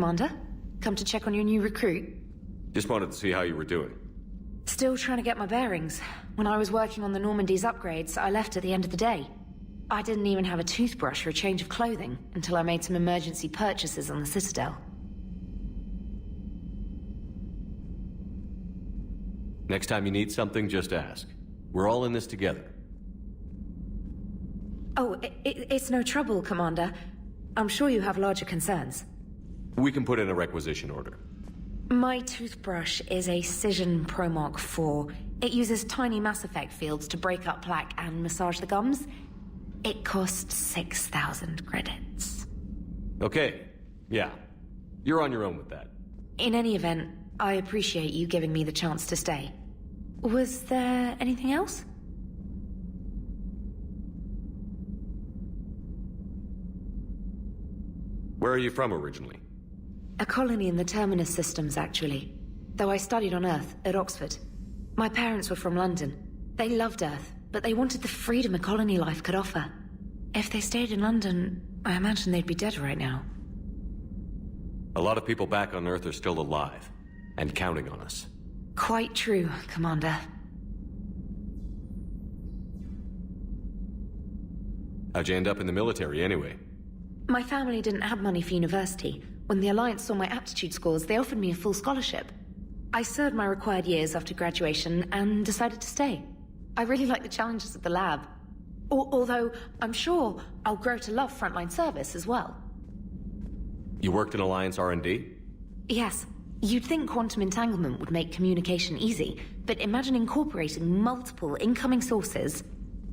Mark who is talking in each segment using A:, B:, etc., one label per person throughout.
A: Commander. Come to check on your new recruit.
B: Just wanted to see how you were doing.
A: Still trying to get my bearings. When I was working on the Normandy's upgrades, I left at the end of the day. I didn't even have a toothbrush or a change of clothing until I made some emergency purchases on the Citadel.
B: Next time you need something, just ask. We're all in this together.
A: Oh, it's no trouble, Commander. I'm sure you have larger concerns.
B: We can put in a requisition order.
A: My toothbrush is a Cision Pro Mark IV. It uses tiny Mass Effect fields to break up plaque and massage the gums. It costs 6,000 credits.
B: Okay, yeah. You're on your own with that.
A: In any event, I appreciate you giving me the chance to stay. Was there anything else?
B: Where are you from originally?
A: A colony in the Terminus systems, actually. Though I studied on Earth, at Oxford. My parents were from London. They loved Earth, but they wanted the freedom a colony life could offer. If they stayed in London, I imagine they'd be dead right now.
B: A lot of people back on Earth are still alive, and counting on us.
A: Quite true, Commander.
B: How'd you end up in the military, anyway?
A: My family didn't have money for university. When the Alliance saw my aptitude scores, they offered me a full scholarship. I served my required years after graduation and decided to stay. I really like the challenges of the lab. Although, I'm sure I'll grow to love frontline service as well.
B: You worked in Alliance R&D?
A: Yes. You'd think quantum entanglement would make communication easy, but imagine incorporating multiple incoming sources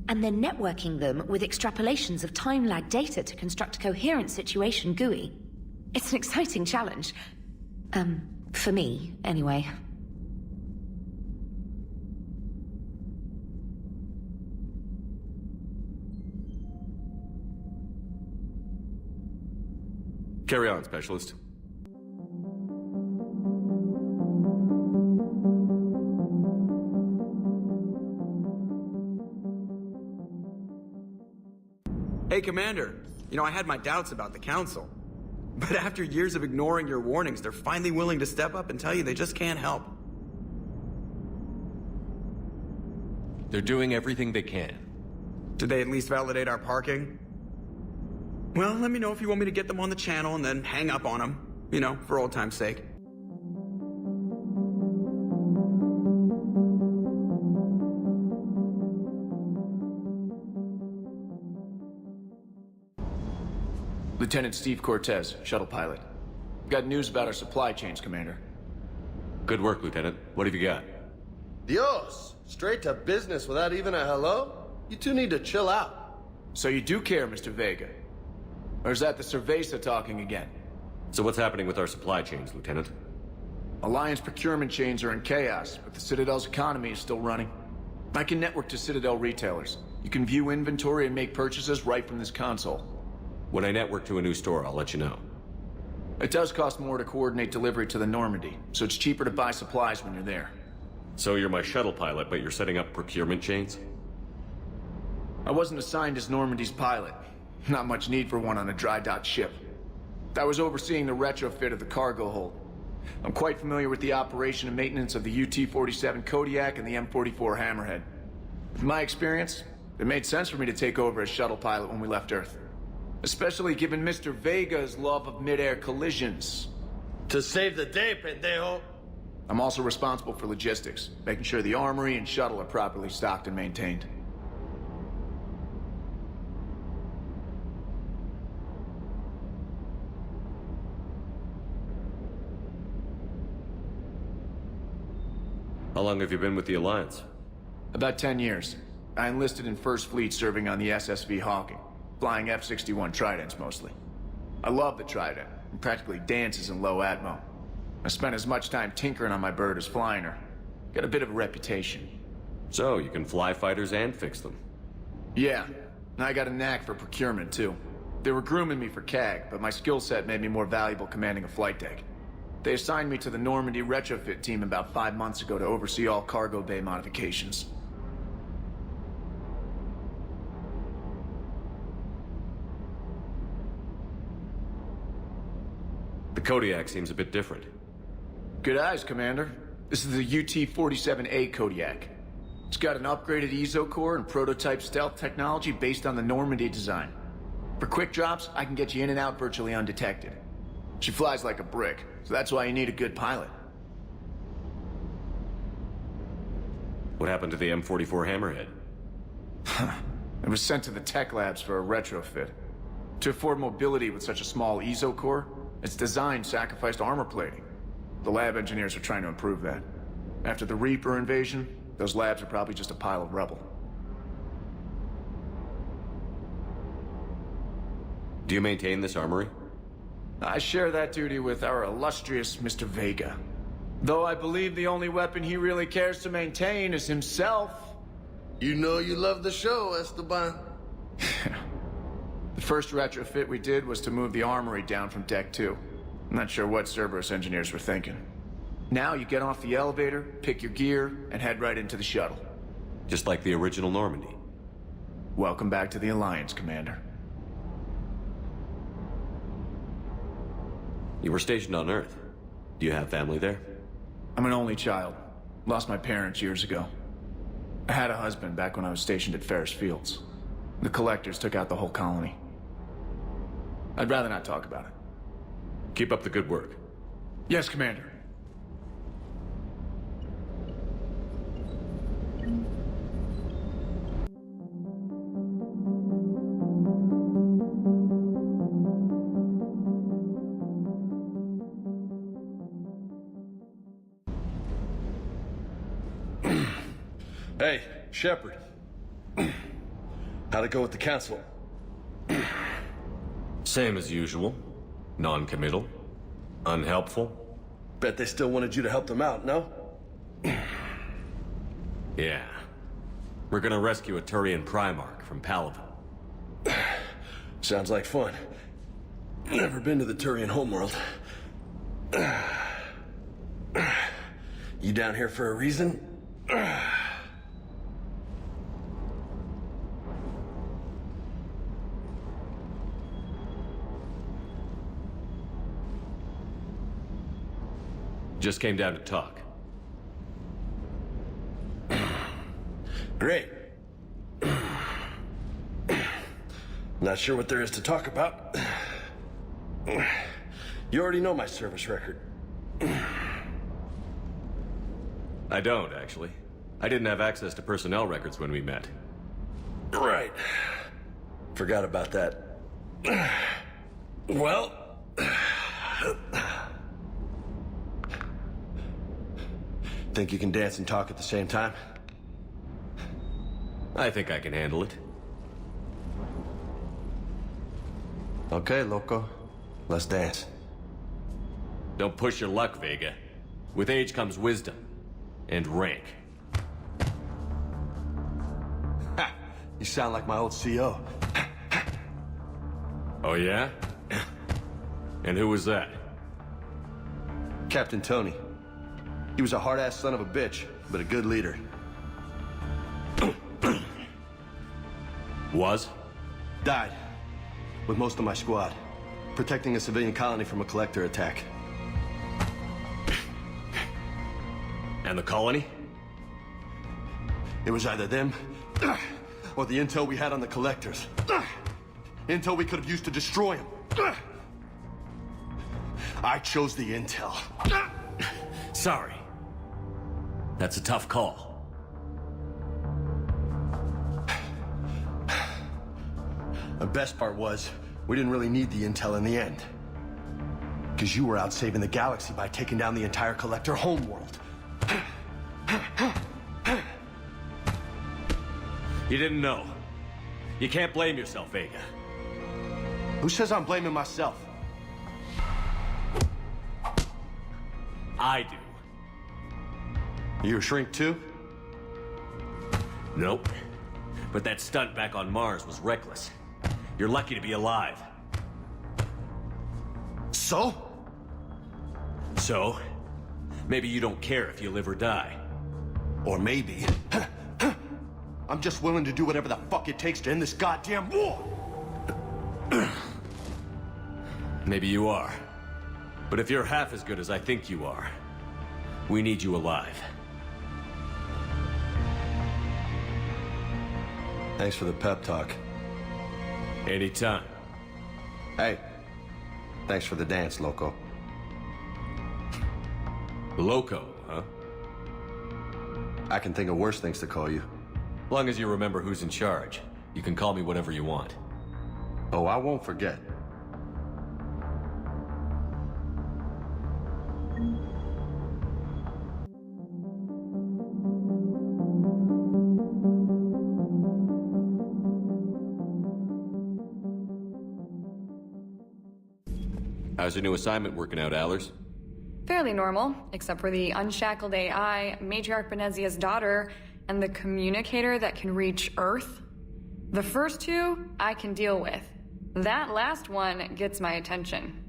A: and then networking them with extrapolations of time-lag data to construct a coherent situation GUI. It's an exciting challenge. For me, anyway.
B: Carry on, Specialist.
C: Hey, Commander. You know, I had my doubts about the Council. But after years of ignoring your warnings, they're finally willing to step up and tell you they just can't help.
B: They're doing everything they can.
C: Did they at least validate our parking? Well, let me know if you want me to get them on the channel and then hang up on them. You know, for old time's sake.
D: Lieutenant Steve Cortez, shuttle pilot. Got news about our supply chains, Commander.
B: Good work, Lieutenant. What have you got?
E: Dios! Straight to business without even a hello? You two need to chill out.
D: So you do care, Mr. Vega? Or is that the Cerveza talking again?
B: So what's happening with our supply chains, Lieutenant?
D: Alliance procurement chains are in chaos, but the Citadel's economy is still running. I can network to Citadel retailers. You can view inventory and make purchases right from this console.
B: When I network to a new store, I'll let you know.
D: It does cost more to coordinate delivery to the Normandy, so it's cheaper to buy supplies when you're there.
B: So you're my shuttle pilot, but you're setting up procurement chains?
D: I wasn't assigned as Normandy's pilot. Not much need for one on a dry dock ship. I was overseeing the retrofit of the cargo hold. I'm quite familiar with the operation and maintenance of the UT-47 Kodiak and the M44 Hammerhead. With my experience, it made sense for me to take over as shuttle pilot when we left Earth. Especially given Mr. Vega's love of mid-air collisions.
E: To save the day, pendejo.
D: I'm also responsible for logistics, making sure the armory and shuttle are properly stocked and maintained.
B: How long have you been with the Alliance?
D: About 10 years. I enlisted in First Fleet serving on the SSV Hawking, flying F-61 Tridents mostly. I love the Trident, and practically dances in low atmo. I spent as much time tinkering on my bird as flying her. Got a bit of a reputation.
B: So, you can fly fighters and fix them?
D: Yeah, and I got a knack for procurement too. They were grooming me for CAG, but my skill set made me more valuable commanding a flight deck. They assigned me to the Normandy retrofit team about 5 months ago to oversee all cargo bay modifications. The
B: Kodiak seems a bit different.
D: Good eyes, Commander. This is the UT-47A Kodiak. It's got an upgraded EZO core and prototype stealth technology based on the Normandy design. For quick drops, I can get you in and out virtually undetected. She flies like a brick, so that's why you need a good pilot.
B: What happened to the M44 Hammerhead?
D: It was sent to the tech labs for a retrofit. To afford mobility with such a small EZO core, its design sacrificed armor plating. The lab engineers are trying to improve that. After the Reaper invasion, those labs are probably just a pile of rubble.
B: Do you maintain this armory?
D: I share that duty with our illustrious Mr. Vega. Though I believe the only weapon he really cares to maintain is himself.
E: You know you love the show, Esteban.
D: The first retrofit we did was to move the armory down from Deck 2. I'm not sure what Cerberus engineers were thinking. Now you get off the elevator, pick your gear, and head right into the shuttle.
B: Just like the original Normandy.
D: Welcome back to the Alliance, Commander.
B: You were stationed on Earth. Do you have family there?
D: I'm an only child. Lost my parents years ago. I had a husband back when I was stationed at Ferris Fields. The Collectors took out the whole colony. I'd rather not talk about it.
B: Keep up the good work.
D: Yes, Commander.
E: Hey, Shepard. How'd it go with the council?
B: Same as usual. Non-committal. Unhelpful.
E: Bet they still wanted you to help them out, no?
B: Yeah. We're gonna rescue a Turian Primarch from Palaven.
E: Sounds like fun. Never been to the Turian homeworld. You down here for a reason?
B: Just came down to talk.
E: Great. Not sure what there is to talk about. You already know my service record.
B: I don't, actually. I didn't have access to personnel records when we met.
E: Right. Forgot about that. Well... Think you can dance and talk at the same time?
B: I think I can handle it.
E: Okay, loco. Let's dance.
B: Don't push your luck, Vega. With age comes wisdom. And rank.
E: Ha! You sound like my old CO.
B: Oh, yeah? And who was that?
E: Captain Tony. He was a hard-ass son of a bitch, but a good leader.
B: Was?
E: Died. With most of my squad. Protecting a civilian colony from a collector attack.
B: And the colony?
E: It was either them, or the intel we had on the collectors. Intel we could have used to destroy them. I chose the intel.
B: Sorry. That's a tough call.
E: The best part was, we didn't really need the intel in the end. Because you were out saving the galaxy by taking down the entire collector homeworld.
B: You didn't know. You can't blame yourself, Vega.
E: Who says I'm blaming myself?
B: I do.
E: You a shrink too?
B: Nope. But that stunt back on Mars was reckless. You're lucky to be alive.
E: So?
B: So? Maybe you don't care if you live or die.
E: Or maybe... I'm just willing to do whatever the fuck it takes to end this goddamn war!
B: Maybe you are. But if you're half as good as I think you are, we need you alive.
E: Thanks for the pep talk.
B: Anytime.
E: Hey, thanks for the dance, Loco.
B: Loco, huh?
E: I can think of worse things to call you.
B: Long as you remember who's in charge, you can call me whatever you want.
E: Oh, I won't forget.
B: How's your new assignment working out, Allers?
F: Fairly normal, except for the unshackled AI, Matriarch Benezia's daughter, and the communicator that can reach Earth. The first two, I can deal with. That last one gets my attention.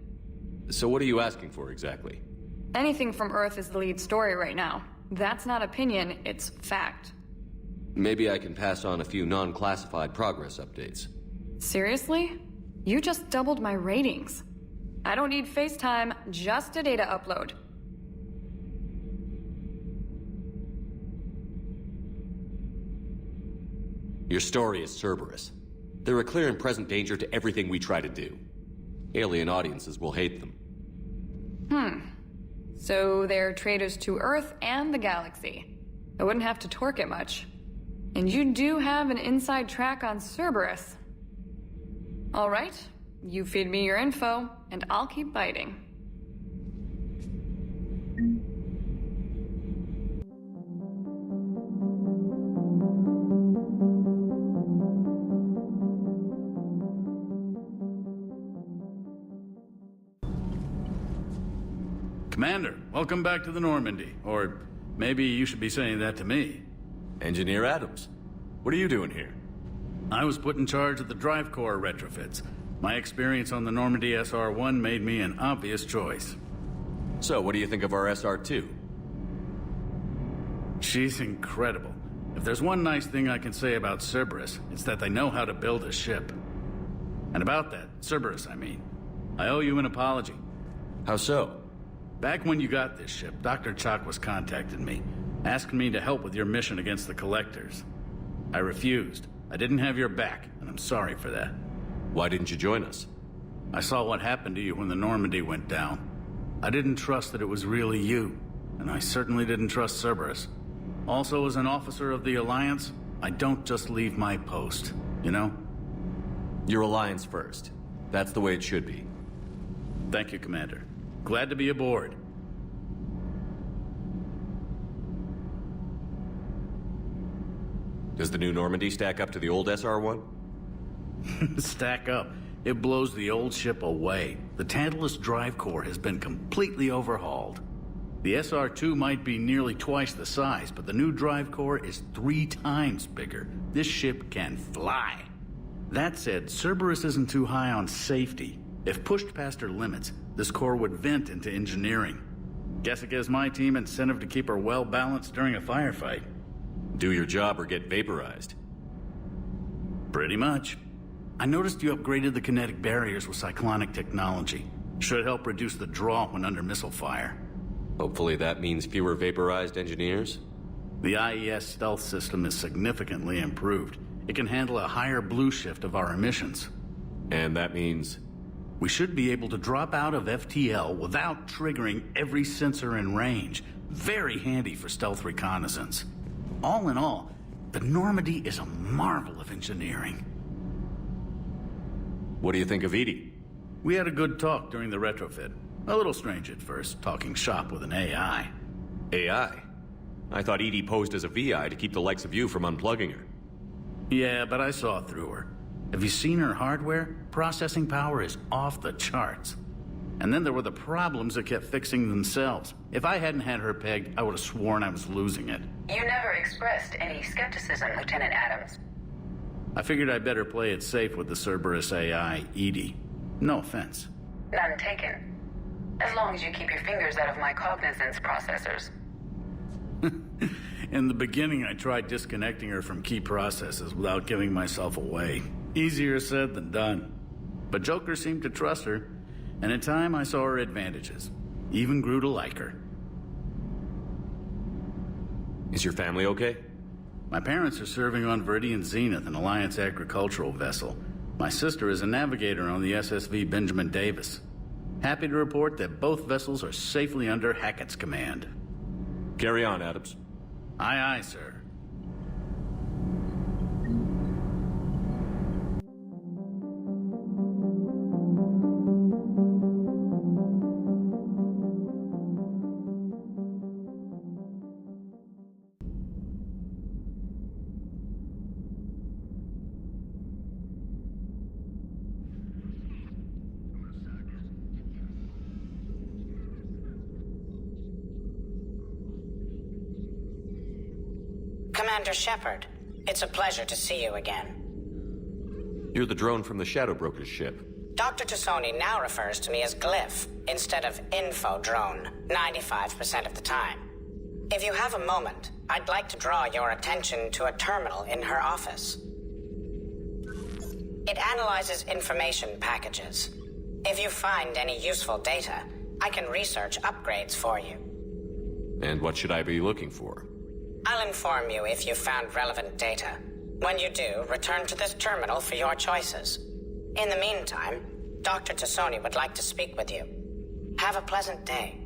B: So what are you asking for exactly?
F: Anything from Earth is the lead story right now. That's not opinion, it's fact.
B: Maybe I can pass on a few non-classified progress updates.
F: Seriously? You just doubled my ratings. I don't need FaceTime, just a data upload.
B: Your story is Cerberus. They're a clear and present danger to everything we try to do. Alien audiences will hate them.
F: So they're traitors to Earth and the galaxy. I wouldn't have to torque it much. And you do have an inside track on Cerberus. All right, you feed me your info, and I'll keep biting.
G: Commander, welcome back to the Normandy. Or maybe you should be saying that to me.
B: Engineer Adams, what are you doing here?
G: I was put in charge of the drive core retrofits. My experience on the Normandy SR-1 made me an obvious choice.
B: So, what do you think of our SR-2?
G: She's incredible. If there's one nice thing I can say about Cerberus, it's that they know how to build a ship. And about that, Cerberus, I mean, I owe you an apology.
B: How so?
G: Back when you got this ship, Dr. Chakwas contacted me, asking me to help with your mission against the Collectors. I refused. I didn't have your back, and I'm sorry for that.
B: Why didn't you join us?
G: I saw what happened to you when the Normandy went down. I didn't trust that it was really you, and I certainly didn't trust Cerberus. Also, as an officer of the Alliance, I don't just leave my post, you know?
B: Your Alliance first. That's the way it should be.
G: Thank you, Commander. Glad to be aboard.
B: Does the new Normandy stack up to the old SR-1?
G: Stack up. It blows the old ship away. The Tantalus drive core has been completely overhauled. The SR-2 might be nearly twice the size, but the new drive core is 3 times bigger. This ship can fly. That said, Cerberus isn't too high on safety. If pushed past her limits, this core would vent into engineering. Guess it gives my team incentive to keep her well-balanced during a firefight.
B: Do your job or get vaporized.
G: Pretty much. I noticed you upgraded the kinetic barriers with cyclonic technology. Should help reduce the draw when under missile fire.
B: Hopefully that means fewer vaporized engineers?
G: The IES stealth system is significantly improved. It can handle a higher blue shift of our emissions.
B: And that means?
G: We should be able to drop out of FTL without triggering every sensor in range. Very handy for stealth reconnaissance. All in all, the Normandy is a marvel of engineering.
B: What do you think of Edie?
G: We had a good talk during the retrofit. A little strange at first, talking shop with an AI.
B: AI? I thought Edie posed as a VI to keep the likes of you from unplugging her.
G: Yeah, but I saw through her. Have you seen her hardware? Processing power is off the charts. And then there were the problems that kept fixing themselves. If I hadn't had her pegged, I would have sworn I was losing it.
H: You never expressed any skepticism, Lieutenant Adams.
G: I figured I'd better play it safe with the Cerberus AI, Edie. No offense.
H: None taken. As long as you keep your fingers out of my cognizance processors.
G: In the beginning, I tried disconnecting her from key processes without giving myself away. Easier said than done. But Joker seemed to trust her. and in time I saw her advantages. Even grew to like her.
B: Is your family okay?
G: My parents are serving on Viridian Zenith, an Alliance agricultural vessel. My sister is a navigator on the SSV Benjamin Davis. Happy to report that both vessels are safely under Hackett's command.
B: Carry on, Adams.
G: Aye, aye, sir.
I: Commander Shepard, it's a pleasure to see you again.
B: You're the drone from the Shadow Broker's ship.
I: Dr. T'Soni now refers to me as Glyph instead of Info Drone, 95% of the time. If you have a moment, I'd like to draw your attention to a terminal in her office. It analyzes information packages. If you find any useful data, I can research upgrades for you.
B: And what should I be looking for?
I: I'll inform you if you found relevant data. When you do, return to this terminal for your choices. In the meantime, Dr. T'Soni would like to speak with you. Have a pleasant day.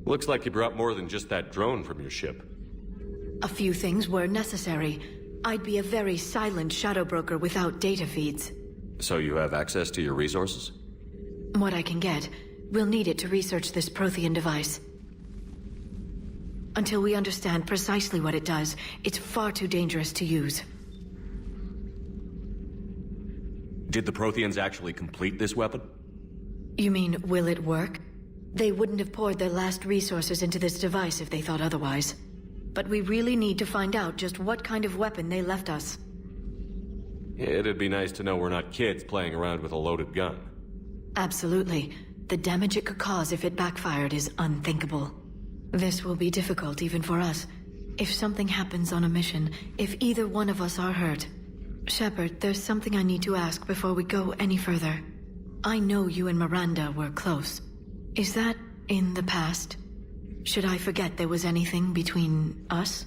B: Looks like you brought more than just that drone from your ship.
J: A few things were necessary. I'd be a very silent shadow broker without data feeds.
B: So you have access to your resources?
J: What I can get. We'll need it to research this Prothean device. Until we understand precisely what it does, it's far too dangerous to use.
B: Did the Protheans actually complete this weapon?
J: You mean, will it work? They wouldn't have poured their last resources into this device if they thought otherwise. But we really need to find out just what kind of weapon they left us.
B: It'd be nice to know we're not kids playing around with a loaded gun.
J: Absolutely. The damage it could cause if it backfired is unthinkable. This will be difficult even for us. If something happens on a mission, if either one of us are hurt. Shepard, there's something I need to ask before we go any further. I know you and Miranda were close. Is that in the past? Should I forget there was anything between us?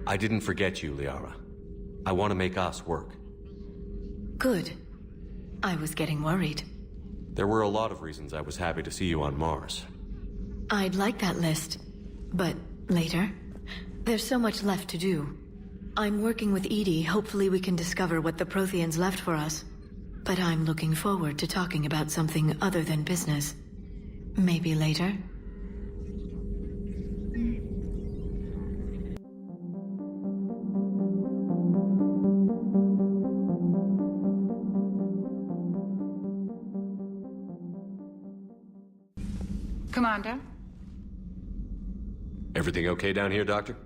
B: I didn't forget you, Liara. I want to make us work.
J: Good. I was getting worried.
B: There were a lot of reasons I was happy to see you on Mars.
J: I'd like that list. But later? There's so much left to do. I'm working with Edie. Hopefully we can discover what the Protheans left for us. But I'm looking forward to talking about something other than business. Maybe later?
H: Commander?
B: Everything okay down here, Doctor?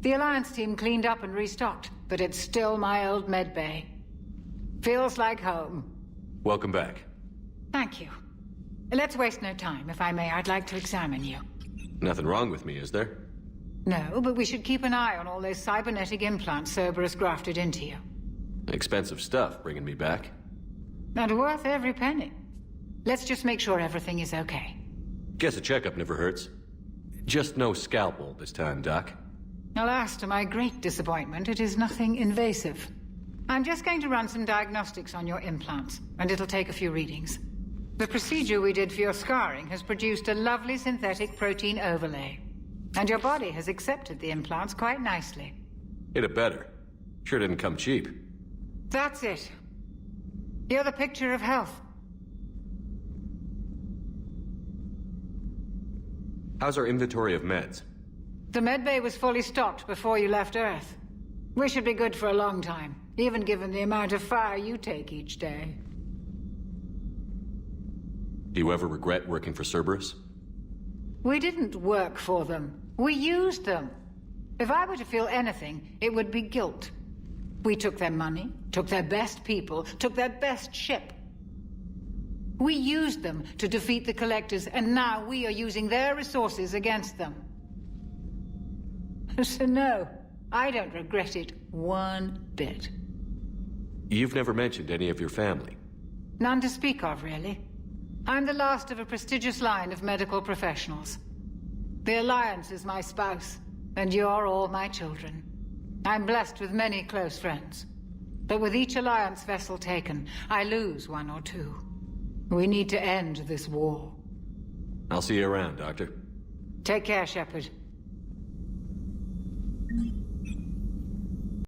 H: The Alliance team cleaned up and restocked, but it's still my old med bay. Feels like home.
B: Welcome back.
H: Thank you. Let's waste no time. If I may, I'd like to examine you.
B: Nothing wrong with me, is there?
H: No, but we should keep an eye on all those cybernetic implants Cerberus grafted into you.
B: Expensive stuff bringing me back.
H: And worth every penny. Let's just make sure everything is okay.
B: Guess a checkup never hurts. Just no scalpel this time, Doc.
H: Alas, to my great disappointment, it is nothing invasive. I'm just going to run some diagnostics on your implants, and it'll take a few readings. The procedure we did for your scarring has produced a lovely synthetic protein overlay. And your body has accepted the implants quite nicely.
B: It had better. Sure didn't come cheap.
H: That's it. You're the picture of health.
B: How's our inventory of meds?
H: The medbay was fully stocked before you left Earth. We should be good for a long time, even given the amount of fire you take each day.
B: Do you ever regret working for Cerberus?
H: We didn't work for them. We used them. If I were to feel anything, it would be guilt. We took their money, took their best people, took their best ship. We used them to defeat the Collectors, and now we are using their resources against them. So no, I don't regret it one bit.
B: You've never mentioned any of your family.
H: None to speak of, really. I'm the last of a prestigious line of medical professionals. The Alliance is my spouse, and you're all my children. I'm blessed with many close friends. But with each Alliance vessel taken, I lose one or two. We need to end this war.
B: I'll see you around, Doctor.
H: Take care, Shepard.